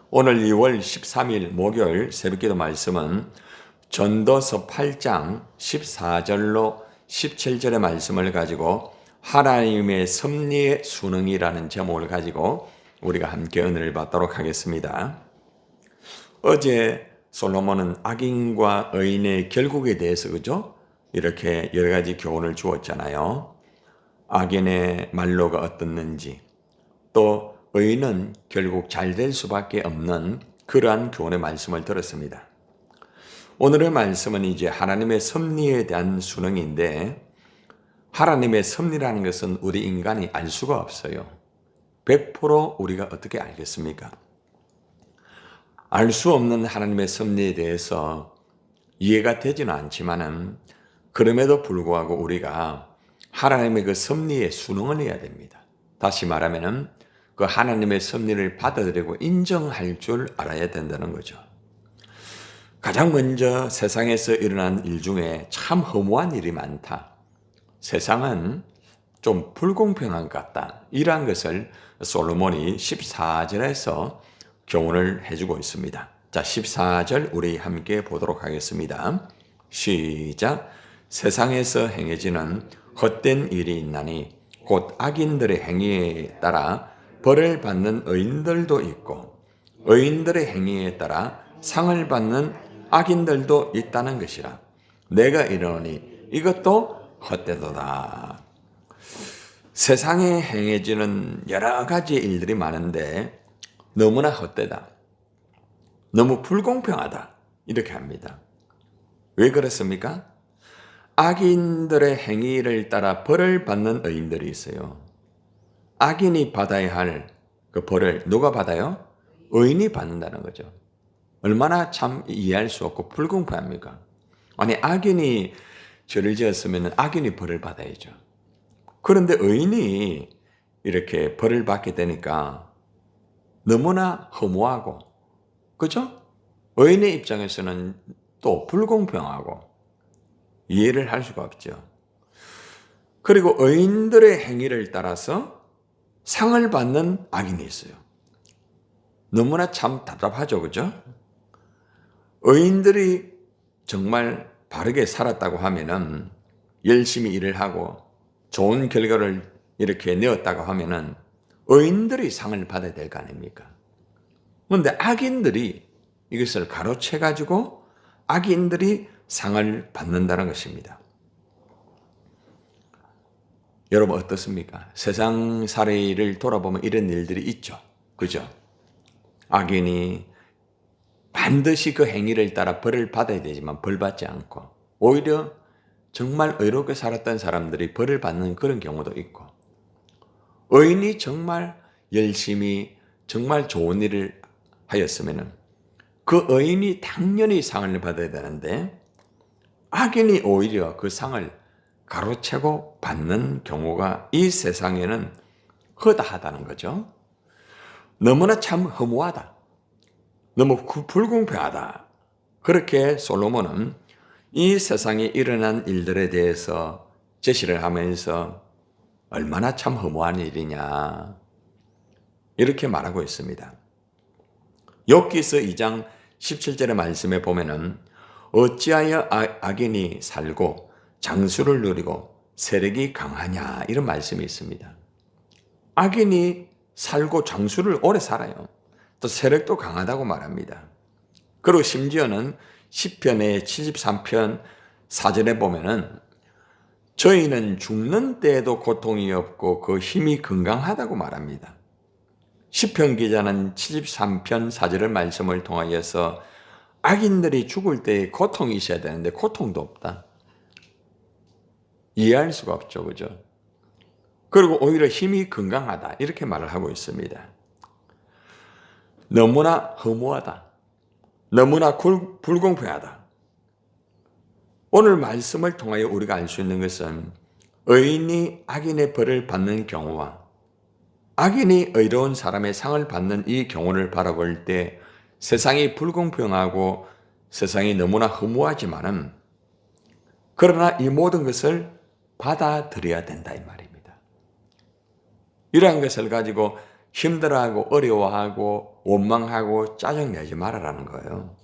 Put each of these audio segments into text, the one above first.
오늘 2월 13일 목요일 새벽기도 말씀은 전도서 8장 14절로 17절의 말씀을 가지고 하나님의 섭리의 순응이라는 제목을 가지고 우리가 함께 은혜를 받도록 하겠습니다. 어제 솔로몬은 악인과 의인의 결국에 대해서 이렇게 여러 가지 교훈을 주었잖아요. 악인의 말로가 어떻는지, 또 의인은 결국 잘 될 수밖에 없는 그러한 교훈의 말씀을 들었습니다. 오늘의 말씀은 이제 하나님의 섭리에 대한 순응인데, 하나님의 섭리라는 것은 우리 인간이 알 수가 없어요. 100% 우리가 어떻게 알겠습니까? 알 수 없는 하나님의 섭리에 대해서 이해가 되지는 않지만은, 그럼에도 불구하고 우리가 하나님의 그 섭리에 순응을 해야 됩니다. 다시 말하면은 그 하나님의 섭리를 받아들이고 인정할 줄 알아야 된다는 거죠. 가장 먼저 세상에서 일어난 일 중에 참 허무한 일이 많다. 세상은 좀 불공평한 것 같다. 이러한 것을 솔로몬이 14절에서 교훈을 해주고 있습니다. 자, 14절 우리 함께 보도록 하겠습니다. 시작. 세상에서 행해지는 헛된 일이 있나니 곧 악인들의 행위에 따라 벌을 받는 의인들도 있고 의인들의 행위에 따라 상을 받는 악인들도 있다는 것이라. 내가 이르노니 이것도 헛되도다. 세상에 행해지는 여러 가지 일들이 많은데 너무나 헛되다. 너무 불공평하다. 이렇게 합니다. 왜 그렇습니까? 악인들의 행위를 따라 벌을 받는 의인들이 있어요. 악인이 받아야 할 그 벌을 누가 받아요? 의인이 받는다는 거죠. 얼마나 참 이해할 수 없고 불공평합니까? 아니, 악인이 죄를 지었으면 악인이 벌을 받아야죠. 그런데 의인이 이렇게 벌을 받게 되니까 너무나 허무하고, 그죠? 의인의 입장에서는 또 불공평하고 이해를 할 수가 없죠. 그리고 의인들의 행위를 따라서 상을 받는 악인이 있어요. 너무나 참 답답하죠, 그죠? 의인들이 정말 바르게 살았다고 하면은, 열심히 일을 하고 좋은 결과를 이렇게 내었다고 하면은 의인들이 상을 받아야 될 거 아닙니까? 그런데 악인들이 이것을 가로채 가지고 악인들이 상을 받는다는 것입니다. 여러분 어떻습니까? 세상 사례를 돌아보면 이런 일들이 있죠. 그죠? 악인이 반드시 그 행위를 따라 벌을 받아야 되지만 벌 받지 않고, 오히려 정말 의롭게 살았던 사람들이 벌을 받는 그런 경우도 있고, 의인이 정말 열심히 정말 좋은 일을 하였으면 그 의인이 당연히 상을 받아야 되는데 악인이 오히려 그 상을 가로채고 받는 경우가 이 세상에는 허다하다는 거죠. 너무나 참 허무하다. 너무 불공평하다. 그렇게 솔로몬은 이 세상에 일어난 일들에 대해서 제시를 하면서 얼마나 참 허무한 일이냐, 이렇게 말하고 있습니다. 욥기서 2장 17절의 말씀에 보면은 어찌하여 악인이 살고 장수를 누리고 세력이 강하냐, 이런 말씀이 있습니다. 악인이 살고 장수를 오래 살아요. 또 세력도 강하다고 말합니다. 그리고 심지어는 시편의 73편 4절에 보면은 저희는 죽는 때에도 고통이 없고 그 힘이 건강하다고 말합니다. 시편 기자는 73편 4절의 말씀을 통하여서 악인들이 죽을 때에 고통이 있어야 되는데 고통도 없다. 이해할 수가 없죠, 그죠? 그리고 오히려 힘이 건강하다, 이렇게 말을 하고 있습니다. 너무나 허무하다. 너무나 불공평하다. 오늘 말씀을 통하여 우리가 알 수 있는 것은 의인이 악인의 벌을 받는 경우와 악인이 의로운 사람의 상을 받는 이 경우를 바라볼 때 세상이 불공평하고 세상이 너무나 허무하지만은, 그러나 이 모든 것을 받아들여야 된다, 이 말입니다. 이러한 것을 가지고 힘들어하고 어려워하고 원망하고 짜증내지 말아라는 거예요.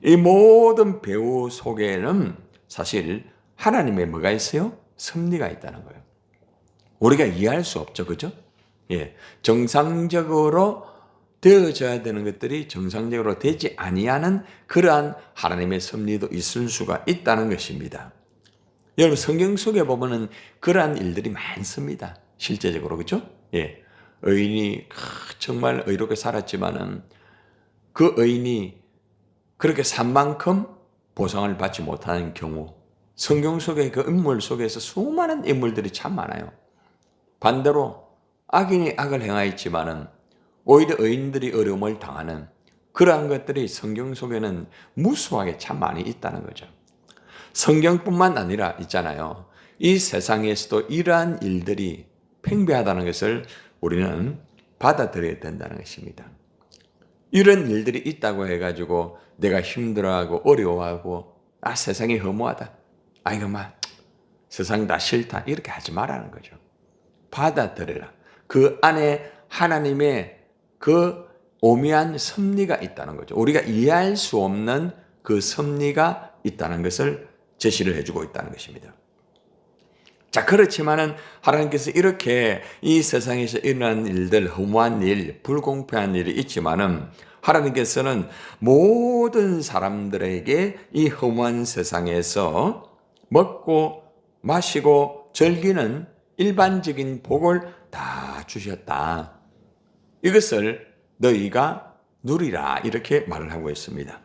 이 모든 배우 속에는 사실 하나님의 뭐가 있어요? 섭리가 있다는 거예요. 우리가 이해할 수 없죠. 그죠? 예. 정상적으로 되어져야 되는 것들이 정상적으로 되지 아니하는 그러한 하나님의 섭리도 있을 수가 있다는 것입니다. 여러분 성경 속에 보면은 그러한 일들이 많습니다. 실제적으로 그죠? 예. 의인이 정말 의롭게 살았지만은 그 의인이 그렇게 산 만큼 보상을 받지 못하는 경우, 성경 속의 그 인물 속에서 수많은 인물들이 참 많아요. 반대로 악인이 악을 행하였지만은 오히려 의인들이 어려움을 당하는 그러한 것들이 성경 속에는 무수하게 참 많이 있다는 거죠. 성경뿐만 아니라 있잖아요. 이 세상에서도 이러한 일들이 팽배하다는 것을 우리는 받아들여야 된다는 것입니다. 이런 일들이 있다고 해가지고 내가 힘들어하고 어려워하고 세상이 허무하다. 이거 세상 다 싫다. 이렇게 하지 말라는 거죠. 받아들여라. 그 안에 하나님의 그 오묘한 섭리가 있다는 거죠. 우리가 이해할 수 없는 그 섭리가 있다는 것을 제시를 해주고 있다는 것입니다. 자, 그렇지만은 하나님께서 이렇게 이 세상에서 일어나는 일들, 허무한 일, 불공평한 일이 있지만은 하나님께서는 모든 사람들에게 이 허무한 세상에서 먹고 마시고 즐기는 일반적인 복을 다 주셨다. 이것을 너희가 누리라 이렇게 말을 하고 있습니다.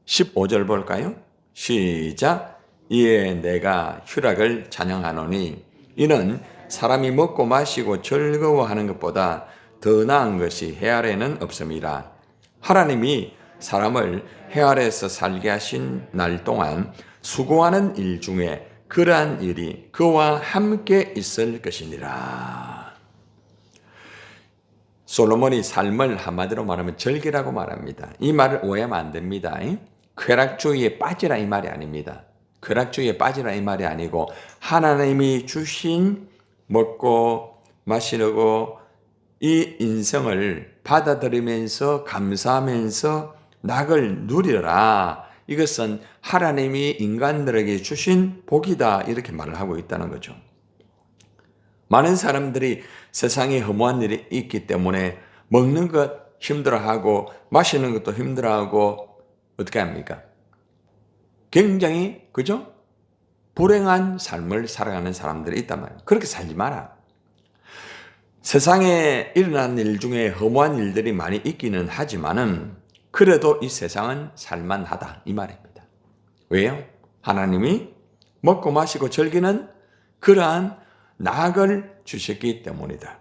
15절 볼까요? 시작. 이에 내가 휴락을 찬양하노니 이는 사람이 먹고 마시고 즐거워하는 것보다 더 나은 것이 해 아래는 없음이라. 하나님이 사람을 해 아래에서 살게 하신 날 동안 수고하는 일 중에 그러한 일이 그와 함께 있을 것이니라. 솔로몬이 삶을 한마디로 말하면 절기라고 말합니다. 이 말을 오해하면 안 됩니다. 쾌락주의에 빠지라 이 말이 아닙니다. 쾌락주의에 빠지라 이 말이 아니고 하나님이 주신 먹고 마시고 이 인생을 받아들이면서 감사하면서 낙을 누리라. 이것은 하나님이 인간들에게 주신 복이다. 이렇게 말을 하고 있다는 거죠. 많은 사람들이 세상에 허무한 일이 있기 때문에 먹는 것 힘들어하고 마시는 것도 힘들어하고 어떻게 합니까? 굉장히 그죠? 불행한 삶을 살아가는 사람들이 있단 말이에요. 그렇게 살지 마라. 세상에 일어나는 일 중에 허무한 일들이 많이 있기는 하지만은 그래도 이 세상은 살만하다 이 말입니다. 왜요? 하나님이 먹고 마시고 즐기는 그러한 낙을 주셨기 때문이다.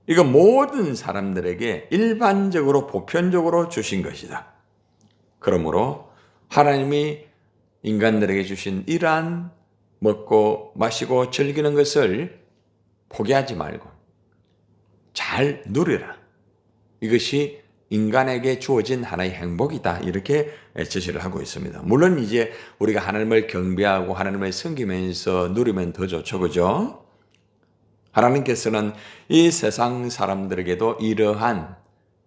이건 모든 사람들에게 일반적으로 보편적으로 주신 것이다. 그러므로 하나님이 인간들에게 주신 이러한 먹고 마시고 즐기는 것을 포기하지 말고 잘 누리라. 이것이 인간에게 주어진 하나의 행복이다. 이렇게 제시를 하고 있습니다. 물론 이제 우리가 하나님을 경배하고 하나님을 섬기면서 누리면 더 좋죠. 그죠? 하나님께서는 이 세상 사람들에게도 이러한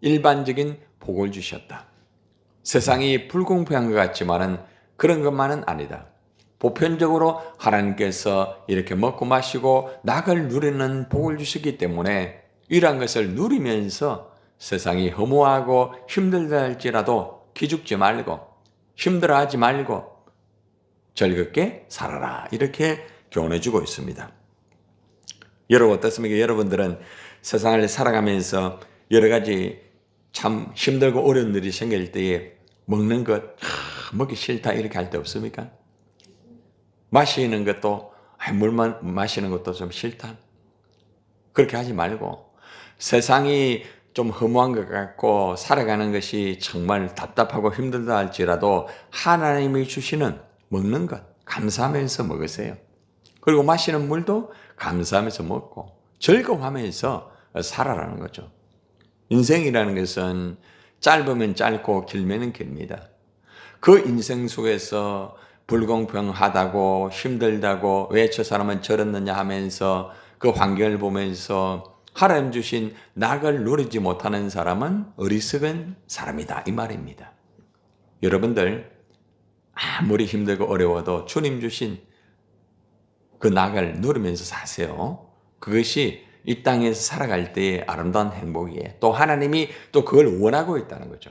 일반적인 복을 주셨다. 세상이 불공평한 것 같지만은 그런 것만은 아니다. 보편적으로 하나님께서 이렇게 먹고 마시고 낙을 누리는 복을 주시기 때문에 이러한 것을 누리면서 세상이 허무하고 힘들다 할지라도 기죽지 말고 힘들어하지 말고 즐겁게 살아라. 이렇게 교훈해 주고 있습니다. 여러분 어떻습니까? 여러분들은 세상을 살아가면서 여러 가지 참 힘들고 어려운 일이 생길 때에 먹는 것 먹기 싫다 이렇게 할 때 없습니까? 마시는 것도 물만 마시는 것도 좀 싫다. 그렇게 하지 말고 세상이 좀 허무한 것 같고 살아가는 것이 정말 답답하고 힘들다 할지라도 하나님이 주시는 먹는 것 감사하면서 먹으세요. 그리고 마시는 물도 감사하면서 먹고 즐거워하면서 살아라는 거죠. 인생이라는 것은 짧으면 짧고 길면 깁니다. 그 인생 속에서 불공평하다고 힘들다고 왜 저 사람은 저랬느냐 하면서 그 환경을 보면서 하나님 주신 낙을 누리지 못하는 사람은 어리석은 사람이다 이 말입니다. 여러분들 아무리 힘들고 어려워도 주님 주신 그 낙을 누리면서 사세요. 그것이 이 땅에서 살아갈 때의 아름다운 행복이에요. 또 하나님이 또 그걸 원하고 있다는 거죠.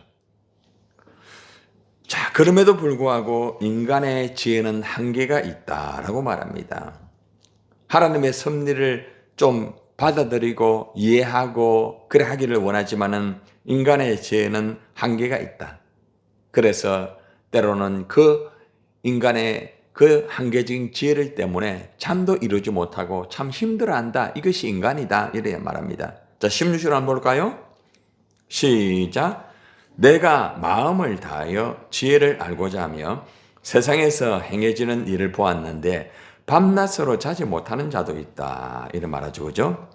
자, 그럼에도 불구하고 인간의 지혜는 한계가 있다라고 말합니다. 하나님의 섭리를 좀 받아들이고 이해하고 그래 하기를 원하지만은 인간의 지혜는 한계가 있다. 그래서 때로는 그 인간의 그 한계적인 지혜를 때문에 잠도 이루지 못하고 참 힘들어한다. 이것이 인간이다. 이래야 말합니다. 자, 16절 한번 볼까요? 시작. 내가 마음을 다하여 지혜를 알고자 하며 세상에서 행해지는 일을 보았는데 밤낮으로 자지 못하는 자도 있다. 이래 말하죠. 그죠?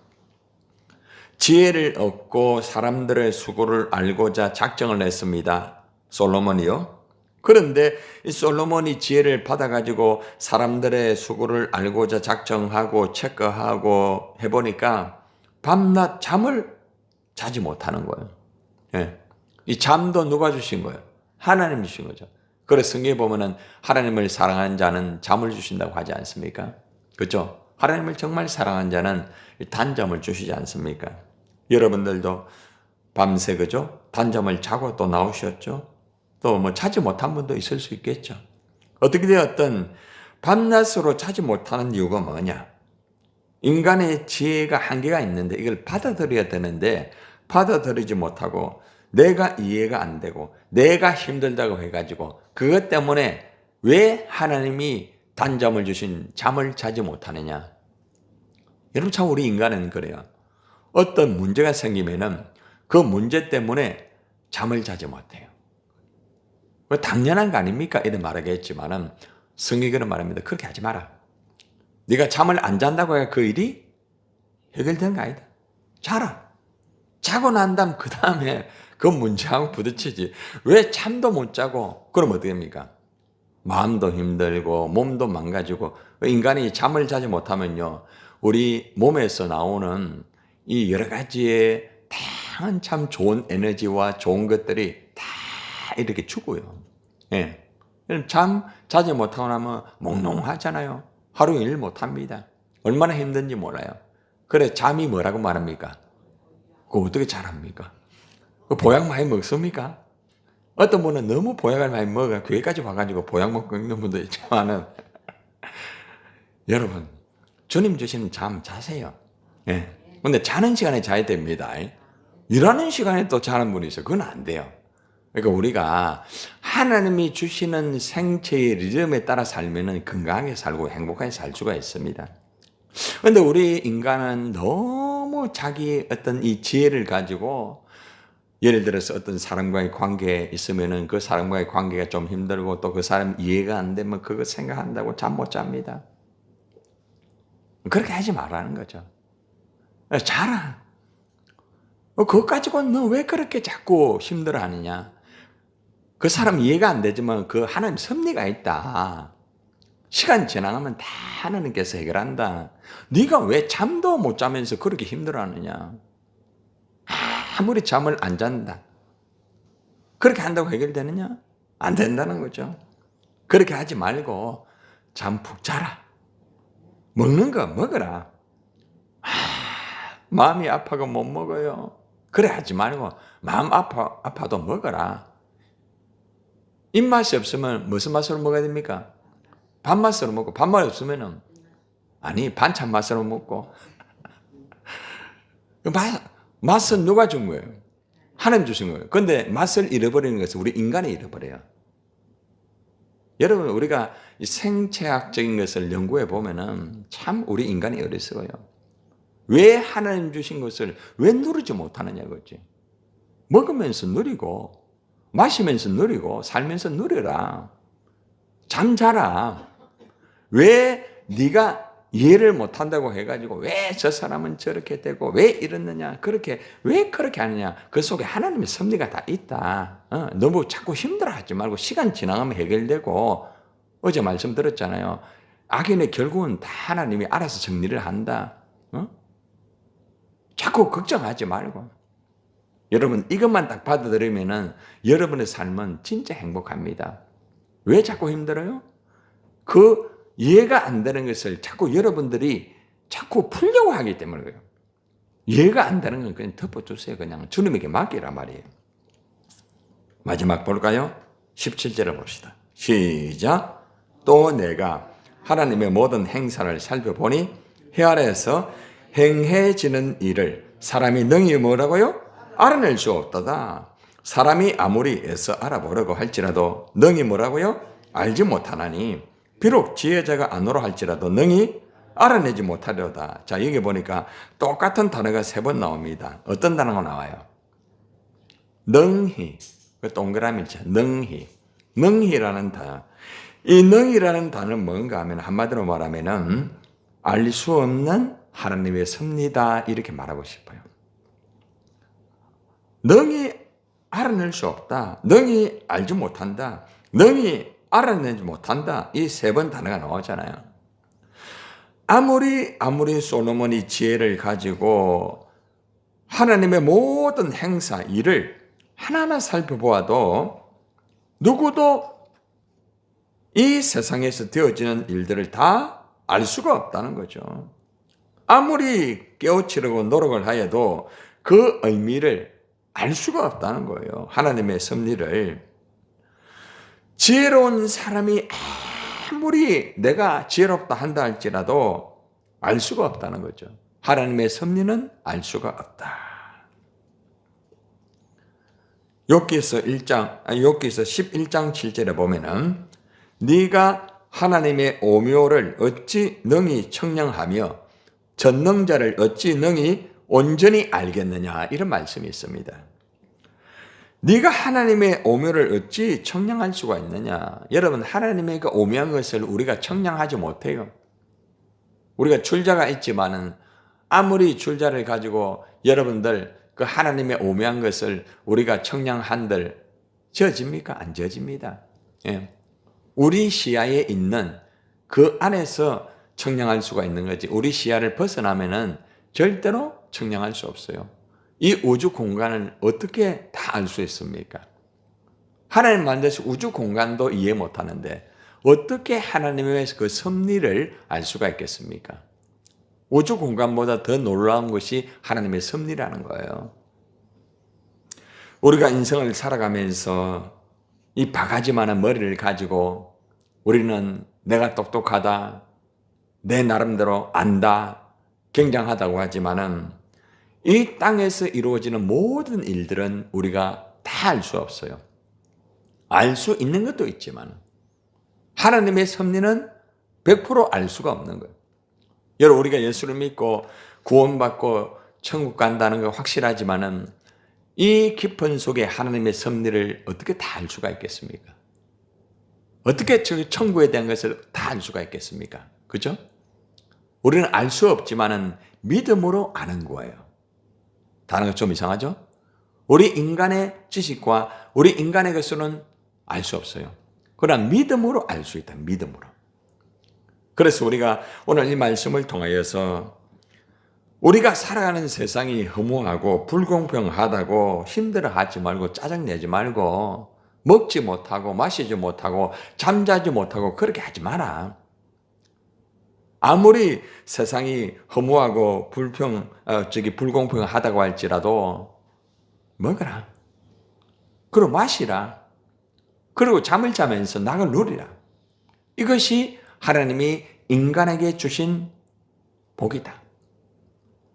지혜를 얻고 사람들의 수고를 알고자 작정을 했습니다. 솔로몬이요. 그런데 이 솔로몬이 지혜를 받아가지고 사람들의 수고를 알고자 작정하고 체크하고 해보니까 밤낮 잠을 자지 못하는 거예요. 예. 이 잠도 누가 주신 거예요? 하나님 주신 거죠. 그래서 성경에 보면은 하나님을 사랑하는 자는 잠을 주신다고 하지 않습니까? 그렇죠? 하나님을 정말 사랑하는 자는 단잠을 주시지 않습니까? 여러분들도 밤새 그죠? 단잠을 자고 또 나오셨죠? 또 뭐 자지 못한 분도 있을 수 있겠죠. 어떻게 되었든 밤낮으로 자지 못하는 이유가 뭐냐? 인간의 지혜가 한계가 있는데 이걸 받아들여야 되는데 받아들이지 못하고 내가 이해가 안 되고 내가 힘들다고 해가지고 그것 때문에 왜 하나님이 단잠을 주신 잠을 자지 못하느냐? 여러분 참 우리 인간은 그래요. 어떤 문제가 생기면은 그 문제 때문에 잠을 자지 못해요. 당연한 거 아닙니까? 이런 말하겠지만은 성경이 그런 말합니다. 그렇게 하지 마라. 네가 잠을 안 잔다고 해야 그 일이 해결된 거 아니다. 자라. 자고 난 다음 그 다음에 그 문제하고 부딪히지. 왜 잠도 못 자고 그럼 어떻게 됩니까? 마음도 힘들고 몸도 망가지고 인간이 잠을 자지 못하면요. 우리 몸에서 나오는 이 여러 가지의 다양한 참 좋은 에너지와 좋은 것들이 다 이렇게 죽어요. 예. 잠 자지 못하고 나면 몽롱하잖아요. 하루 일 못합니다. 얼마나 힘든지 몰라요. 그래 잠이 뭐라고 말합니까? 그거 어떻게 잘합니까? 그 보약 많이 먹습니까? 어떤 분은 너무 보약을 많이 먹어 교회까지 와가지고 보약 먹고 있는 분도 있지만은 여러분 주님 주시는 잠 자세요. 예. 근데 자는 시간에 자야 됩니다. 일하는 시간에 또 자는 분이 있어요. 그건 안 돼요. 그러니까 우리가 하나님이 주시는 생체의 리듬에 따라 살면은 건강하게 살고 행복하게 살 수가 있습니다. 그런데 우리 인간은 너무 자기 어떤 이 지혜를 가지고 예를 들어서 어떤 사람과의 관계에 있으면은 그 사람과의 관계가 좀 힘들고 또 그 사람 이해가 안 되면 그거 생각한다고 잠 못 잡니다. 그렇게 하지 말라는 거죠. 자라. 그것 가지고 너 왜 그렇게 자꾸 힘들어하느냐? 그 사람 이해가 안 되지만 그 하나님 섭리가 있다. 시간 지나가면 다 하나님께서 해결한다. 네가 왜 잠도 못 자면서 그렇게 힘들어하느냐? 아무리 잠을 안 잔다. 그렇게 한다고 해결되느냐? 안 된다는 거죠. 그렇게 하지 말고 잠 푹 자라. 먹는 거 먹어라. 마음이 아파가 못 먹어요. 그래 하지 말고 마음 아파도 먹어라. 입맛이 없으면 무슨 맛으로 먹어야 됩니까? 밥맛으로 먹고 밥맛 없으면은 아니 반찬 맛으로 먹고 맛은 누가 준 거예요? 하나님 주신 거예요. 그런데 맛을 잃어버리는 것은 우리 인간이 잃어버려요. 여러분 우리가 생체학적인 것을 연구해 보면은 참 우리 인간이 어리석어요. 왜 하나님 주신 것을 왜 누리지 못하느냐 그거지. 먹으면서 누리고 마시면서 누리고 살면서 누려라. 잠자라. 왜 네가 이해를 못한다고 해가지고 왜 저 사람은 저렇게 되고 왜 이러느냐 왜 그렇게 하느냐 그 속에 하나님의 섭리가 다 있다. 너무 자꾸 힘들어하지 말고 시간 지나가면 해결되고 어제 말씀드렸잖아요. 악인의 결국은 다 하나님이 알아서 정리를 한다. 자꾸 걱정하지 말고 여러분 이것만 딱 받아들이면은 여러분의 삶은 진짜 행복합니다. 왜 자꾸 힘들어요? 그 이해가 안 되는 것을 자꾸 여러분들이 자꾸 풀려고 하기 때문에 그래요. 이해가 안 되는 건 그냥 덮어주세요. 그냥 주님에게 맡기란 말이에요. 마지막 볼까요? 17절을 봅시다. 시작. 또 내가 하나님의 모든 행사를 살펴보니 해 아래에서 행해지는 일을 사람이 능히 뭐라고요? 알아낼 수 없다다. 사람이 아무리 애써 알아보려고 할지라도 능히 뭐라고요? 알지 못하나니 비록 지혜자가 안오라 할지라도 능히 알아내지 못하려다. 자, 여기 보니까 똑같은 단어가 3번 나옵니다. 어떤 단어가 나와요? 능히. 그 동그라미 있죠. 능히. 능히라는 단어. 이 능히라는 단어는 뭔가 하면 한마디로 말하면은 알 수 없는 하나님의 섭리다 이렇게 말하고 싶어요. 능히 알아낼 수 없다. 능히 알지 못한다. 능히 알아내지 못한다. 이 3번 단어가 나오잖아요. 아무리 솔로몬이 지혜를 가지고 하나님의 모든 행사, 일을 하나하나 살펴보아도 누구도 이 세상에서 되어지는 일들을 다 알 수가 없다는 거죠. 아무리 깨우치려고 노력을 하여도 그 의미를 알 수가 없다는 거예요. 하나님의 섭리를. 지혜로운 사람이 아무리 내가 지혜롭다 한다 할지라도 알 수가 없다는 거죠. 하나님의 섭리는 알 수가 없다. 욥기서 11장 7절에 보면은 네가 하나님의 오묘를 어찌 능히 청량하며 전능자를 어찌 능히 온전히 알겠느냐 이런 말씀이 있습니다. 네가 하나님의 오묘를 어찌 청량할 수가 있느냐. 여러분 하나님의 그 오묘한 것을 우리가 청량하지 못해요. 우리가 줄자가 있지만은 아무리 줄자를 가지고 여러분들 그 하나님의 오묘한 것을 우리가 청량한들 지어집니까? 안 지어집니다. 예. 우리 시야에 있는 그 안에서 청량할 수가 있는 거지. 우리 시야를 벗어나면은 절대로 청량할 수 없어요. 이 우주 공간을 어떻게 다 알 수 있습니까? 하나님 만드신 우주 공간도 이해 못 하는데 어떻게 하나님의 그 섭리를 알 수가 있겠습니까? 우주 공간보다 더 놀라운 것이 하나님의 섭리라는 거예요. 우리가 인생을 살아가면서 이 바가지만한 머리를 가지고 우리는 내가 똑똑하다, 내 나름대로 안다, 굉장하다고 하지만은 이 땅에서 이루어지는 모든 일들은 우리가 다 알 수 없어요. 알 수 있는 것도 있지만 하나님의 섭리는 100% 알 수가 없는 거예요. 여러분 우리가 예수를 믿고 구원받고 천국 간다는 거 확실하지만은 이 깊은 속에 하나님의 섭리를 어떻게 다 알 수가 있겠습니까? 어떻게 천국에 대한 것을 다 알 수가 있겠습니까? 그죠? 우리는 알 수 없지만은 믿음으로 아는 거예요. 단어가 좀 이상하죠? 우리 인간의 지식과 우리 인간의 것으로는 알 수 없어요. 그러나 믿음으로 알 수 있다. 믿음으로. 그래서 우리가 오늘 이 말씀을 통하여서 우리가 살아가는 세상이 허무하고 불공평하다고 힘들어하지 말고 짜증내지 말고 먹지 못하고 마시지 못하고 잠자지 못하고 그렇게 하지 마라. 아무리 세상이 허무하고 불공평하다고 할지라도 먹어라. 그리고 마시라. 그리고 잠을 자면서 낙을 누리라. 이것이 하나님이 인간에게 주신 복이다.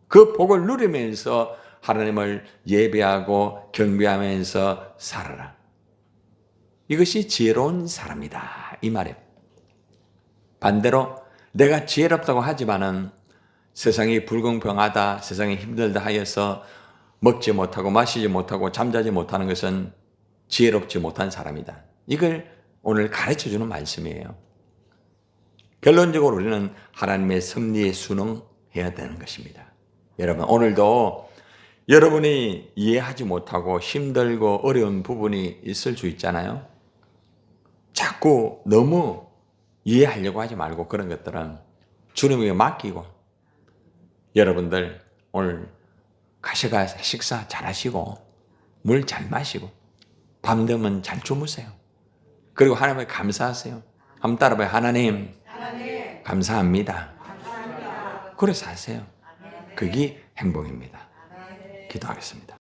그 복을 누리면서 하나님을 예배하고 경배하면서 살아라. 이것이 지혜로운 사람이다. 이 말이에요. 반대로 내가 지혜롭다고 하지만은 세상이 불공평하다, 세상이 힘들다 하여서 먹지 못하고 마시지 못하고 잠자지 못하는 것은 지혜롭지 못한 사람이다. 이걸 오늘 가르쳐주는 말씀이에요. 결론적으로 우리는 하나님의 섭리에 순응해야 되는 것입니다. 여러분 오늘도 여러분이 이해하지 못하고 힘들고 어려운 부분이 있을 수 있잖아요. 자꾸 너무 이해하려고 하지 말고 그런 것들은 주님에게 맡기고 여러분들 오늘 가셔가 식사 잘 하시고 물 잘 마시고 밤 되면 잘 주무세요. 그리고 하나님께 감사하세요. 한번 따라봐요. 하나님 감사합니다. 그래서 하세요. 그게 행복입니다. 기도하겠습니다.